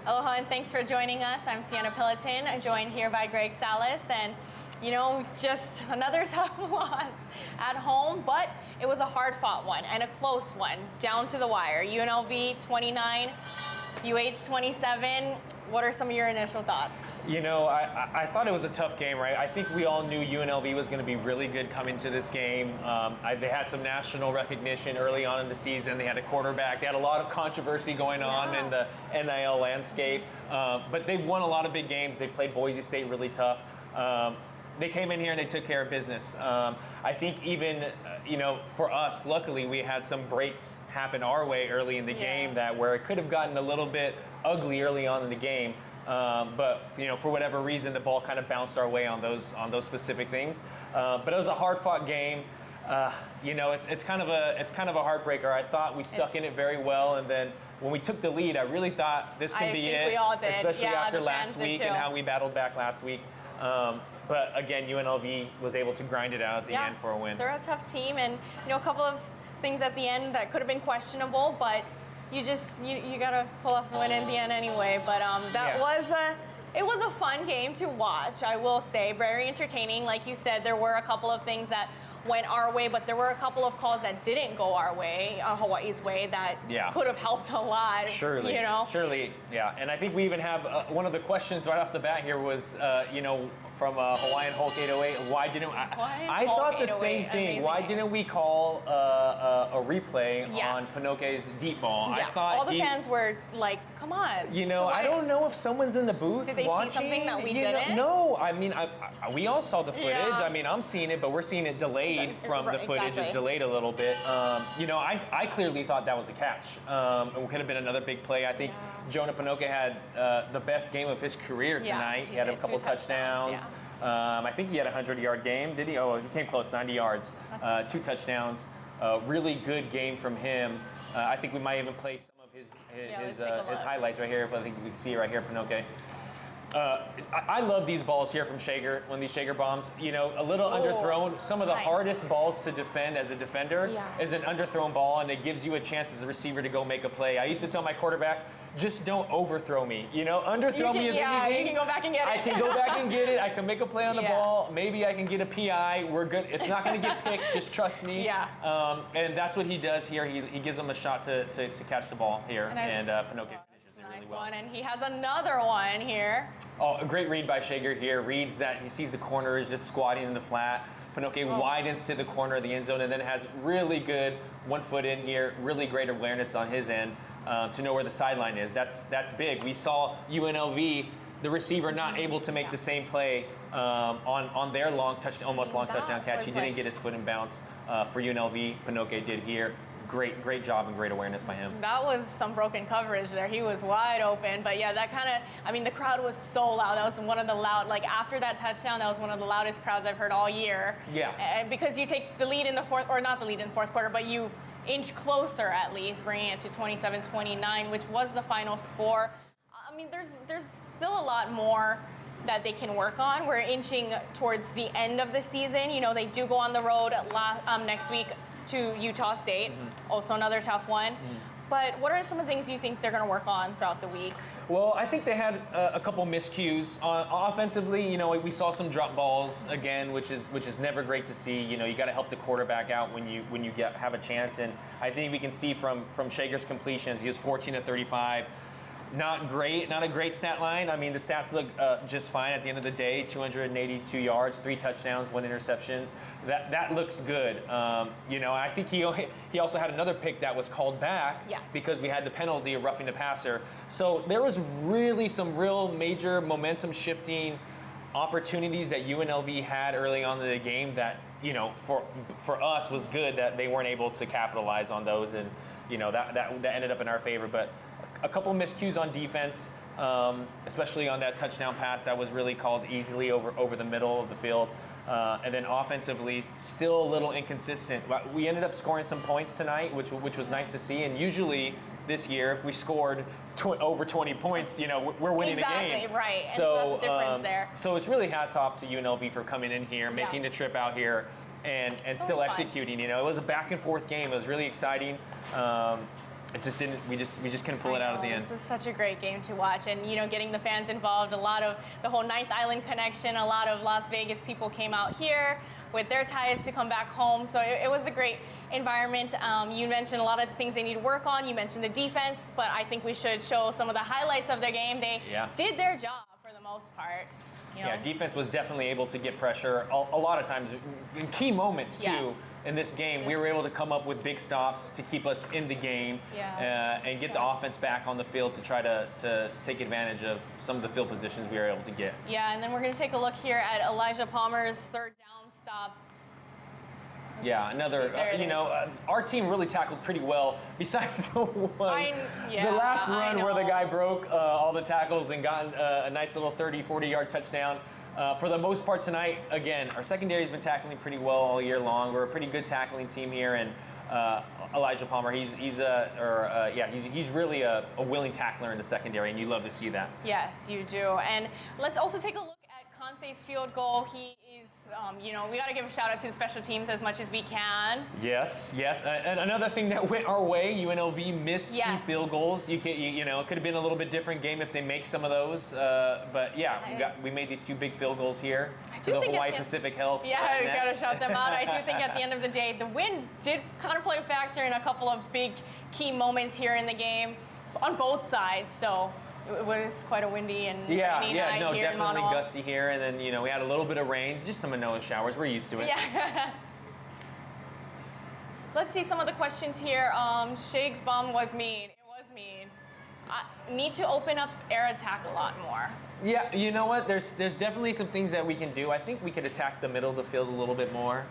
Aloha and thanks for joining us. I'm Cienna Pilatin, joined here by Greg Salas, and just another tough loss at home, but it was a hard-fought one and a close one, down to the wire. UNLV 29, UH 27. What are some of your initial thoughts? I thought it was a tough game, right? I think we all knew UNLV was going to be really good coming to this game. They had some national recognition early on in the season. They had a quarterback. They had a lot of controversy going on in the NIL landscape. But they've won a lot of big games. They played Boise State really tough. They came in here and they took care of business. I think even, for us, luckily, we had some breaks happen our way early in the game where it could have gotten a little bit ugly early on in the game. But for whatever reason, the ball kind of bounced our way on those specific things. But it was a hard-fought game. It's kind of a heartbreaker. I thought we stuck in it very well, and then when we took the lead, I really thought this could be it. We all did. Especially after last week and how we battled back last week. But again, UNLV was able to grind it out at the end for a win. They're a tough team, and a couple of things at the end that could have been questionable, but you got to pull off the win in the end anyway. But it was a fun game to watch, I will say. Very entertaining. Like you said, there were a couple of things that went our way, but there were a couple of calls that didn't go our way, Hawaii's way, that could have helped a lot. Surely, yeah. And I think we even have one of the questions right off the bat here was, from Hawaiian Hulk 808, why didn't I thought the same thing. Amazing. Why didn't we call a replay on Pinoque's deep ball? Yeah. I thought all the fans were like, come on. I don't know if someone's in the booth did they watching. See something that we didn't? No, I mean, we all saw the footage. Yeah. I mean, I'm seeing it, but we're seeing it delayed from the footage. It's delayed a little bit. I clearly thought that was a catch. It could have been another big play. I think Jonah Pinoque had the best game of his career tonight. He had a couple touchdowns. I think he had a 100-yard game. Did he? Oh, he came close, 90 yards, 2 touchdowns. Really good game from him. I think we might even play some of his highlights right here. If I think we can see it right here, Pinoque. I love these balls here from Shager, when these Shager bombs, a little underthrown. Some of the hardest balls to defend as a defender is an underthrown ball, and it gives you a chance as a receiver to go make a play. I used to tell my quarterback, just don't overthrow me. Underthrow me if anything. You can go back and get it. I can go back and get it. I can make a play on the ball. Maybe I can get a PI. We're good. It's not going to get picked. Just trust me. And that's what he does here. He gives them a shot to catch the ball here, and Pinoque finishes it really well. One, and he has another one here. Oh, a great read by Shager here. Reads that he sees the corner is just squatting in the flat. Pinoque widens to the corner of the end zone and then has really good 1 foot in here. Really great awareness on his end to know where the sideline is. That's big. We saw UNLV, the receiver, not able to make the same play on their almost long touchdown catch. He didn't get his foot in bounds for UNLV. Pinoque did here. Great job and great awareness by him. That was some broken coverage there. He was wide open, but the crowd was so loud. That was one of the after that touchdown, that was one of the loudest crowds I've heard all year. Yeah. And because you take the lead in the fourth, or not the lead in the fourth quarter, but you inch closer at least, bringing it to 27-29, which was the final score. I mean, there's still a lot more that they can work on. We're inching towards the end of the season. They do go on the road next week to Utah State, also another tough one. But what are some of the things you think they're going to work on throughout the week? Well, I think they had a couple miscues. Offensively, we saw some drop balls again, which is never great to see. You got to help the quarterback out when you have a chance. And I think we can see from Shager's completions, he was 14 of 35. Not a great stat line. I mean, the stats look just fine at the end of the day. 282 yards, 3 touchdowns, 1 interception. That looks good. I think he also had another pick that was called back because we had the penalty of roughing the passer. So there was really some real major momentum shifting opportunities that UNLV had early on in the game that, for us was good that they weren't able to capitalize on those, and that ended up in our favor. But a couple miscues on defense, especially on that touchdown pass that was really called easily over the middle of the field. And then offensively, still a little inconsistent. We ended up scoring some points tonight, which was nice to see. And usually this year, if we scored over 20 points, we're winning the game. Exactly, right. And so that's the difference there. So it's really hats off to UNLV for coming in here, making the trip out here, and still executing. It was a back and forth game. It was really exciting. it just didn't. We just couldn't pull it out at the end. This is such a great game to watch, and getting the fans involved. A lot of the whole Ninth Island connection. A lot of Las Vegas people came out here with their ties to come back home. So it was a great environment. You mentioned a lot of the things they need to work on. You mentioned the defense, but I think we should show some of the highlights of their game. They did their job for the most part. Yeah, defense was definitely able to get pressure a lot of times in key moments too. In this game, we were able to come up with big stops to keep us in the game and get the offense back on the field to try to take advantage of some of the field positions we were able to get. Yeah, and then we're going to take a look here at Elijah Palmer's third down stop. Yeah, another, our team really tackled pretty well, besides the last run where the guy broke all the tackles and got a nice little 30, 40-yard touchdown. For the most part tonight, again, our secondary has been tackling pretty well all year long. We're a pretty good tackling team here, and Elijah Palmer, he's really a willing tackler in the secondary, and you love to see that. Yes, you do. And let's also take a look at Conce's field goal. He is, we got to give a shout out to the special teams as much as we can. Yes. And another thing that went our way, UNLV missed 2 field goals. It could have been a little bit different game if they make some of those. But yeah, we made these 2 big field goals here to the Hawaii Pacific Health. Yeah, we got to shout them out. I do think at the end of the day, the win did kind of play a factor in a couple of big key moments here in the game on both sides. So it was quite a windy and rainy night here definitely gusty here, and then we had a little bit of rain, just some Manoa showers. We're used to it. Yeah. Let's see some of the questions here. Shig's bomb was mean. It was mean. Need to open up air attack a lot more. Yeah, you know what? There's definitely some things that we can do. I think we could attack the middle of the field a little bit more.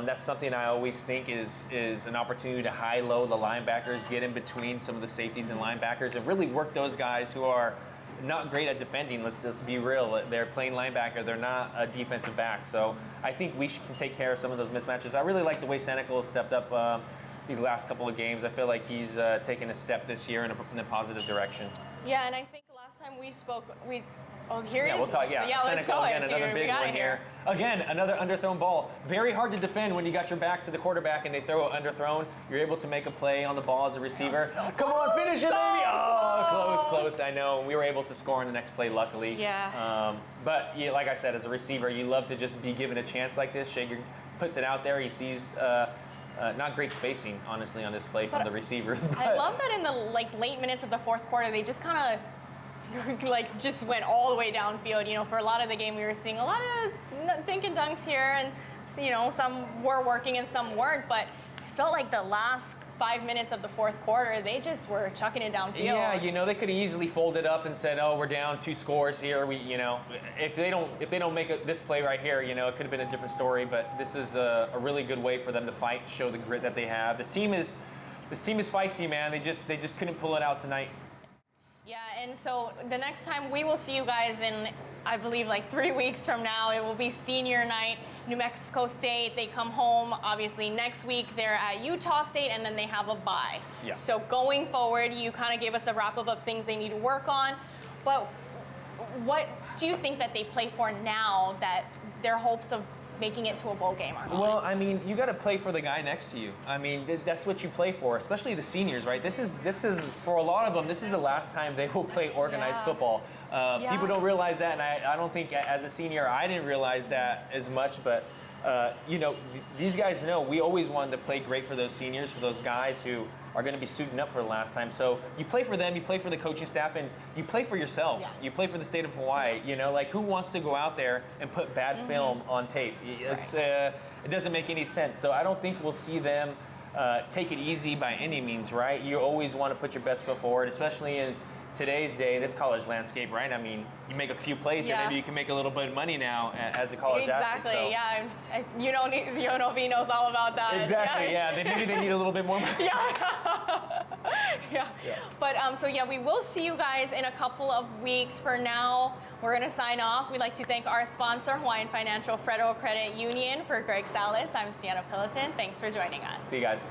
That's something I always think is an opportunity to high-low the linebackers, get in between some of the safeties and linebackers, and really work those guys who are not great at defending. Let's be real. They're playing linebacker. They're not a defensive back. So I think we can take care of some of those mismatches. I really like the way Senecal has stepped up these last couple of games. I feel like he's taken a step this year in a positive direction. Yeah, and I think last time we spoke, here he is. We'll talk. Senecal again, another big one here. Again, another underthrown ball. Very hard to defend when you got your back to the quarterback and they throw it underthrown. You're able to make a play on the ball as a receiver. Come on, finish it, baby! Oh, close. I know. We were able to score on the next play, luckily. Yeah. But like I said, as a receiver, you love to just be given a chance like this. Shager puts it out there. He sees. Not great spacing, honestly, on this play from the receivers. But I love that in the late minutes of the fourth quarter, they just kind of just went all the way downfield. For a lot of the game, we were seeing a lot of dink and dunks here, and some were working and some weren't. But it felt like the last 5 minutes of the fourth quarter, they just were chucking it downfield. Yeah, they could have easily folded up and said, "Oh, we're down 2 scores here." If they don't make this play right here, it could have been a different story. But this is a really good way for them to fight, show the grit that they have. This team is feisty, man. They just couldn't pull it out tonight. Yeah, and so the next time we will see you guys in, I believe, 3 weeks from now, it will be senior night, New Mexico State. They come home, obviously, next week. They're at Utah State, and then they have a bye. Yeah. So going forward, you kind of gave us a wrap-up of things they need to work on. But what do you think that they play for now that their hopes of making it to a bowl game are gone? Well, I mean, you got to play for the guy next to you. I mean, that's what you play for, especially the seniors, right? This is for a lot of them, this is the last time they will play organized football. People don't realize that, and I don't think as a senior I didn't realize that as much, but these guys know we always wanted to play great for those seniors, for those guys who are going to be suiting up for the last time. So you play for them, you play for the coaching staff, and you play for yourself. Yeah. You play for the state of Hawaii. Who wants to go out there and put bad film on tape? It doesn't make any sense. So I don't think we'll see them take it easy by any means, right? You always want to put your best foot forward, especially in today's day, this college landscape, right? I mean, you make a few plays here, maybe you can make a little bit of money now as a college athlete. Exactly, yeah. UNLV knows all about that. Exactly, maybe they need a little bit more money. Yeah. But we will see you guys in a couple of weeks. For now, we're going to sign off. We'd like to thank our sponsor, Hawaiian Financial Federal Credit Union. For Greg Salas, I'm Cienna Pillaton. Thanks for joining us. See you guys.